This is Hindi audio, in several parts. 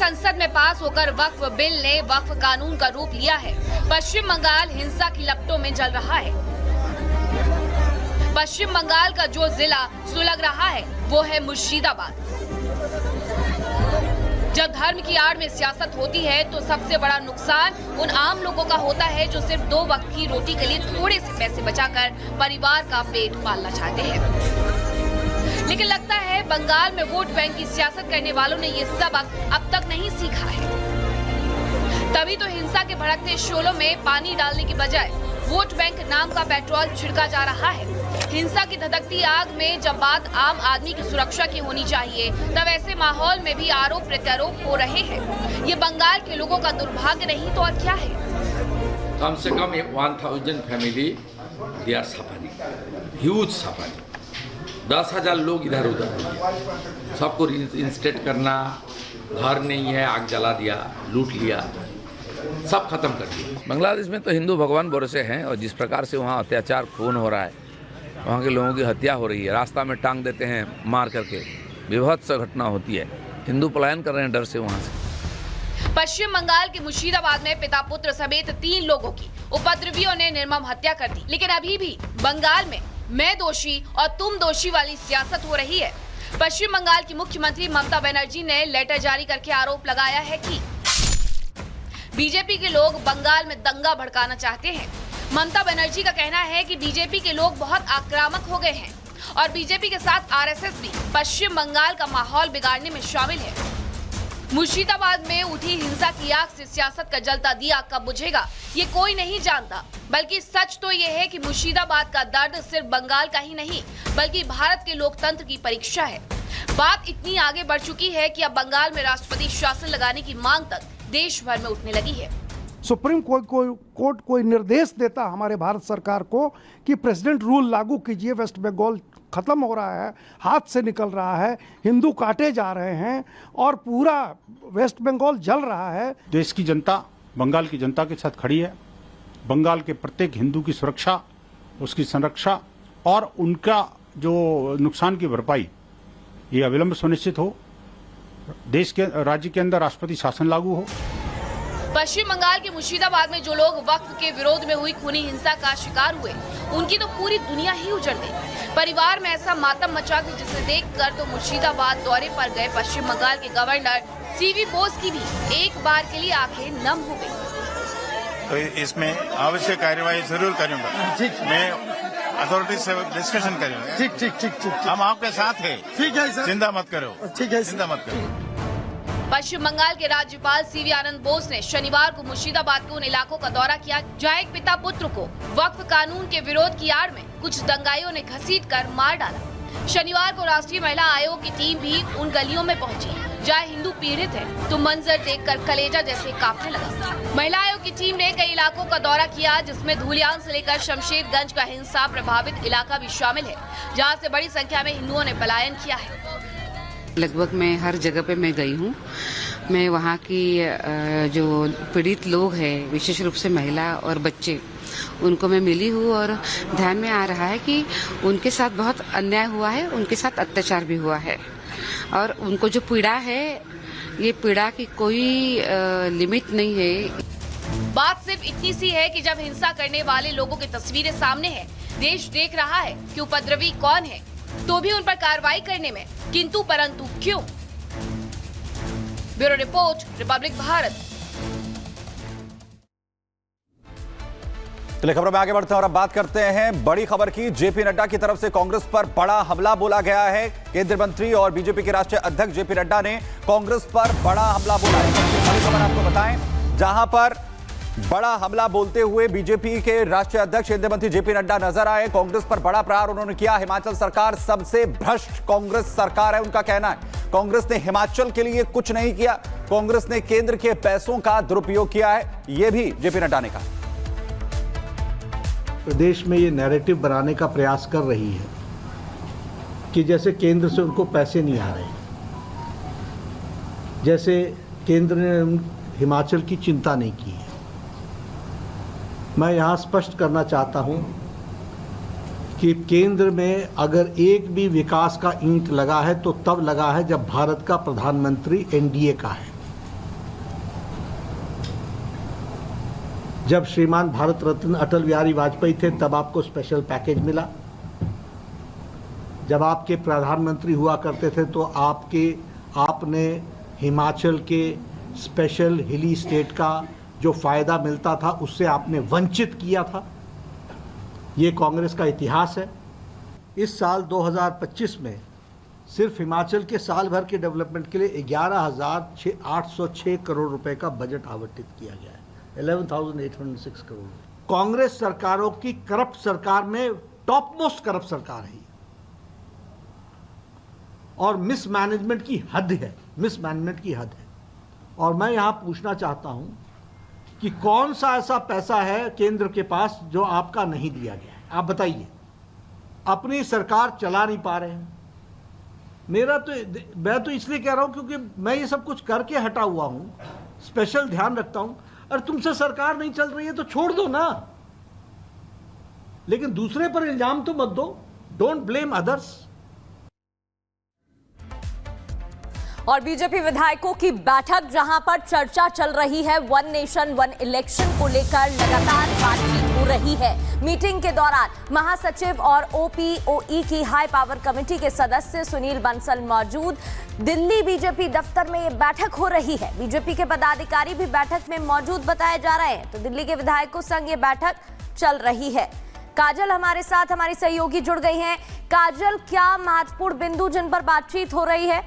संसद में पास होकर वक्फ बिल ने वक्फ कानून का रूप लिया है। पश्चिम बंगाल हिंसा की लपटों में जल रहा है। पश्चिम बंगाल का जो जिला सुलग रहा है वो है मुर्शिदाबाद। जब धर्म की आड़ में सियासत होती है तो सबसे बड़ा नुकसान उन आम लोगों का होता है जो सिर्फ 2 वक्त की रोटी के लिए थोड़े से पैसे बचाकर परिवार का पेट पालना चाहते हैं। लेकिन लगता है बंगाल में वोट बैंक की सियासत करने वालों ने ये सबक अब तक नहीं सीखा है। तभी तो हिंसा के भड़कते शोलों में पानी डालने की बजाय वोट बैंक नाम का पेट्रोल छिड़का जा रहा है। हिंसा की धधकती आग में जब बात आम आदमी की सुरक्षा की होनी चाहिए, तब ऐसे माहौल में भी आरोप प्रत्यारोप हो रहे हैं। ये बंगाल के लोगों का दुर्भाग्य नहीं तो और क्या है। कम से कम 1000 family they are suffering, huge suffering. 10,000 लोग इधर उधर, सबको इंस्टेट करना, घर नहीं है आग जला दिया, लूट लिया, सब खत्म कर दिया। बांग्लादेश में तो हिंदू भगवान भरोसे हैं और जिस प्रकार से वहाँ अत्याचार खून हो रहा है, वहाँ के लोगों की हत्या हो रही है, रास्ता में टांग देते हैं मार करके, विभत्स घटना होती है। हिंदू पलायन कर रहे हैं डर से वहाँ से। पश्चिम बंगाल के मुर्शिदाबाद में पिता पुत्र समेत 3 लोगों की उपद्रवियों ने निर्मम हत्या कर दी। लेकिन अभी भी बंगाल में मैं दोषी और तुम दोषी वाली सियासत हो रही है। पश्चिम बंगाल की मुख्यमंत्री ममता बनर्जी ने लेटर जारी करके आरोप लगाया है कि बीजेपी के लोग बंगाल में दंगा भड़काना चाहते हैं। ममता बनर्जी का कहना है कि बीजेपी के लोग बहुत आक्रामक हो गए हैं और बीजेपी के साथ आरएसएस भी पश्चिम बंगाल का माहौल बिगाड़ने में शामिल है। मुर्शिदाबाद में उठी हिंसा की आग से सियासत का जलता दिया कब बुझेगा ये कोई नहीं जानता, बल्कि सच तो ये है कि मुर्शिदाबाद का दर्द सिर्फ बंगाल का ही नहीं बल्कि भारत के लोकतंत्र की परीक्षा है। बात इतनी आगे बढ़ चुकी है कि अब बंगाल में राष्ट्रपति शासन लगाने की मांग तक देश भर में उठने लगी है। सुप्रीम कोर्ट कोई निर्देश देता हमारे भारत सरकार को कि प्रेसिडेंट रूल लागू कीजिए, वेस्ट बंगाल खत्म हो रहा है, हाथ से निकल रहा है, हिंदू काटे जा रहे हैं और पूरा वेस्ट बंगाल जल रहा है। देश की जनता बंगाल की जनता के साथ खड़ी है। बंगाल के प्रत्येक हिंदू की सुरक्षा, उसकी संरक्षा और उनका जो नुकसान की भरपाई ये अविलंब सुनिश्चित हो। देश के राज्य के अंदर राष्ट्रपति शासन लागू हो। पश्चिम बंगाल के मुर्शिदाबाद में जो लोग वक्फ के विरोध में हुई खूनी हिंसा का शिकार हुए, उनकी तो पूरी दुनिया ही उजड़ गई। परिवार में ऐसा मातम मचा कि जिसे देखकर तो मुर्शिदाबाद दौरे पर गए पश्चिम बंगाल के गवर्नर सीवी बोस की भी एक बार के लिए आंखें नम हो गई। तो इसमें आवश्यक कार्यवाही जरूर करूंगा। ठीक, मैं अथॉरिटी से डिस्कशन करूंगा। ठीक, हम आपके साथ हैं। ठीक है सर, चिंता मत करो। ठीक है, चिंता मत करो। पश्चिम बंगाल के राज्यपाल सीवी आनंद बोस ने शनिवार को मुर्शिदाबाद के उन इलाकों का दौरा किया जहां एक पिता पुत्र को वक्फ कानून के विरोध की आड़ में कुछ दंगाइयों ने घसीटकर मार डाला। शनिवार को राष्ट्रीय महिला आयोग की टीम भी उन गलियों में पहुंची जहां हिंदू पीड़ित है, तो मंजर देखकर कलेजा जैसे कांपने लगा। महिला आयोग की टीम ने कई इलाकों का दौरा किया जिसमें धूलियान से लेकर शमशेरगंज का हिंसा प्रभावित इलाका भी शामिल है, जहाँ से बड़ी संख्या में हिंदुओं ने पलायन किया है। लगभग मैं हर जगह पे मैं गई हूँ। मैं वहाँ की जो पीड़ित लोग हैं, विशेष रूप से महिला और बच्चे, उनको मैं मिली हूँ और ध्यान में आ रहा है कि उनके साथ बहुत अन्याय हुआ है, उनके साथ अत्याचार भी हुआ है और उनको जो पीड़ा है, ये पीड़ा की कोई लिमिट नहीं है। बात सिर्फ इतनी सी है कि जब हिंसा करने वाले लोगों की तस्वीरें सामने है, देश देख रहा है कि उपद्रवी कौन है, तो भी उन पर कार्रवाई करने में किंतु परंतु क्यों। Bureau report, Republic Bharat. चलिए खबरों में आगे बढ़ते हैं और अब बात करते हैं बड़ी खबर की। जेपी नड्डा की तरफ से कांग्रेस पर बड़ा हमला बोला गया है। केंद्रीय मंत्री और बीजेपी के राष्ट्रीय अध्यक्ष जेपी नड्डा ने कांग्रेस पर बड़ा हमला बोला है। बड़ी खबर आपको बताएं, जहां पर बड़ा हमला बोलते हुए बीजेपी के राष्ट्रीय अध्यक्ष केंद्रीय मंत्री जेपी नड्डा नजर आए। कांग्रेस पर बड़ा प्रहार उन्होंने किया। हिमाचल सरकार सबसे भ्रष्ट कांग्रेस सरकार है, उनका कहना है। कांग्रेस ने हिमाचल के लिए कुछ नहीं किया, कांग्रेस ने केंद्र के पैसों का दुरुपयोग किया है, यह भी जेपी नड्डा ने कहा। प्रदेश में ये नैरेटिव बनाने का प्रयास कर रही है कि जैसे केंद्र से उनको पैसे नहीं आ रहे, जैसे केंद्र ने हिमाचल की चिंता नहीं की है। मैं यहाँ स्पष्ट करना चाहता हूँ कि केंद्र में अगर एक भी विकास का ईंट लगा है तो तब लगा है जब भारत का प्रधानमंत्री एनडीए का है। जब श्रीमान भारत रत्न अटल बिहारी वाजपेयी थे तब आपको स्पेशल पैकेज मिला। जब आपके प्रधानमंत्री हुआ करते थे तो आपने हिमाचल के स्पेशल हिली स्टेट का जो फायदा मिलता था उससे आपने वंचित किया था। ये कांग्रेस का इतिहास है। इस साल 2025 में सिर्फ हिमाचल के साल भर के डेवलपमेंट के लिए 11,806 करोड़ रुपए का बजट आवंटित किया गया है। 11,806 करोड़। कांग्रेस सरकारों की करप्ट सरकार में टॉप मोस्ट करप्ट सरकार है और मिसमैनेजमेंट की हद है, मिसमैनेजमेंट की हद है। और मैं यहां पूछना चाहता हूं कि कौन सा ऐसा पैसा है केंद्र के पास जो आपका नहीं दिया गया है? आप बताइए। अपनी सरकार चला नहीं पा रहे हैं। मैं तो इसलिए कह रहा हूं क्योंकि मैं ये सब कुछ करके हटा हुआ हूं, स्पेशल ध्यान रखता हूं। और तुमसे सरकार नहीं चल रही है तो छोड़ दो ना, लेकिन दूसरे पर इल्जाम तो मत दो। Don't blame others. और बीजेपी विधायकों की बैठक जहां पर चर्चा चल रही है, वन नेशन वन इलेक्शन को लेकर लगातार बातचीत हो रही है। मीटिंग के दौरान महासचिव और ओपीओई की हाई पावर कमेटी के सदस्य सुनील बंसल मौजूद। दिल्ली बीजेपी दफ्तर में ये बैठक हो रही है। बीजेपी के पदाधिकारी भी बैठक में मौजूद बताए जा रहे हैं। तो दिल्ली के विधायकों संग ये बैठक चल रही है। काजल हमारे साथ, हमारी सहयोगी जुड़ गई हैं। काजल, क्या महत्वपूर्ण बिंदु जिन पर बातचीत हो रही है?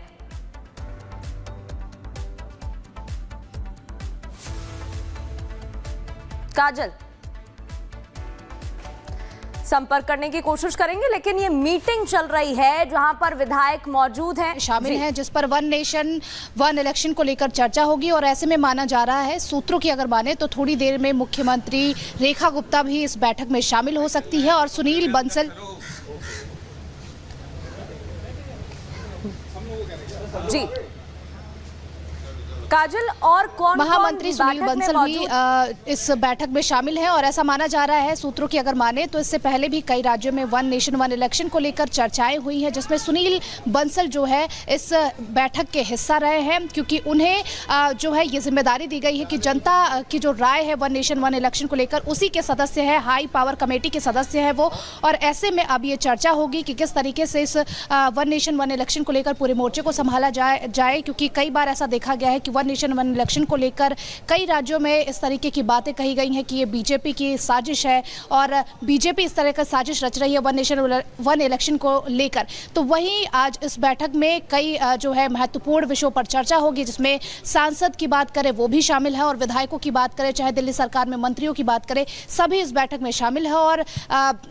काजल, संपर्क करने की कोशिश करेंगे, लेकिन ये मीटिंग चल रही है जहां पर विधायक मौजूद हैं, शामिल हैं, जिस पर वन नेशन वन इलेक्शन को लेकर चर्चा होगी। और ऐसे में माना जा रहा है, सूत्रों की अगर माने तो थोड़ी देर में मुख्यमंत्री रेखा गुप्ता भी इस बैठक में शामिल हो सकती है। और सुनील बंसल जी काजल, और कौन महामंत्री सुनील बंसल भी इस बैठक में शामिल हैं। और ऐसा माना जा रहा है, सूत्रों की अगर माने तो इससे पहले भी कई राज्यों में वन नेशन वन इलेक्शन को लेकर चर्चाएं हुई हैं, जिसमें सुनील बंसल जो है इस बैठक के हिस्सा रहे हैं, क्योंकि उन्हें जो है ये जिम्मेदारी दी गई है कि जनता की जो राय है वन नेशन वन इलेक्शन को लेकर, उसी के सदस्य है, हाई पावर कमेटी के सदस्य है वो। और ऐसे में अब ये चर्चा होगी कि किस तरीके से इस वन नेशन वन इलेक्शन को लेकर पूरे मोर्चे को संभाला जाए, क्योंकि कई बार ऐसा देखा गया है कि वन नेशन वन इलेक्शन को लेकर कई राज्यों में इस तरीके की बातें कही गई हैं कि ये बीजेपी की साजिश है और बीजेपी इस तरह का साजिश रच रही है वन नेशन वन इलेक्शन को लेकर। तो वहीं आज इस बैठक में कई जो है महत्वपूर्ण विषयों पर चर्चा होगी, जिसमें सांसद की बात करें वो भी शामिल है और विधायकों की बात करें, चाहे दिल्ली सरकार में मंत्रियों की बात करें, सभी इस बैठक में शामिल है। और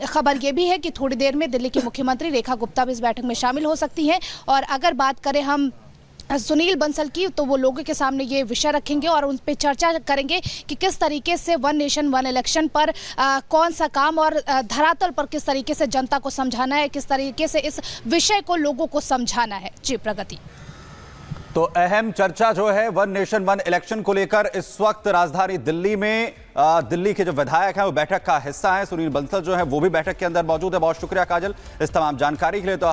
खबर ये भी है कि थोड़ी देर में दिल्ली की मुख्यमंत्री रेखा गुप्ता भी इस बैठक में शामिल हो सकती हैं। और अगर बात करें हम सुनील बंसल की, तो वो लोगों के सामने ये विषय रखेंगे और उन पे चर्चा करेंगे कि किस तरीके से वन नेशन वन इलेक्शन पर कौन सा काम और धरातल पर किस तरीके से जनता को समझाना है, किस तरीके से इस विषय को लोगों को समझाना है। जी प्रगति। तो अहम चर्चा जो है वन नेशन वन इलेक्शन को लेकर इस वक्त राजधानी दिल्ली में दिल्ली के जो विधायक हैं वो बैठक का हिस्सा हैं। सुनील बंसल जो है वो भी बैठक के अंदर मौजूद है। बहुत शुक्रिया काजल इस तमाम जानकारी के लिए। तो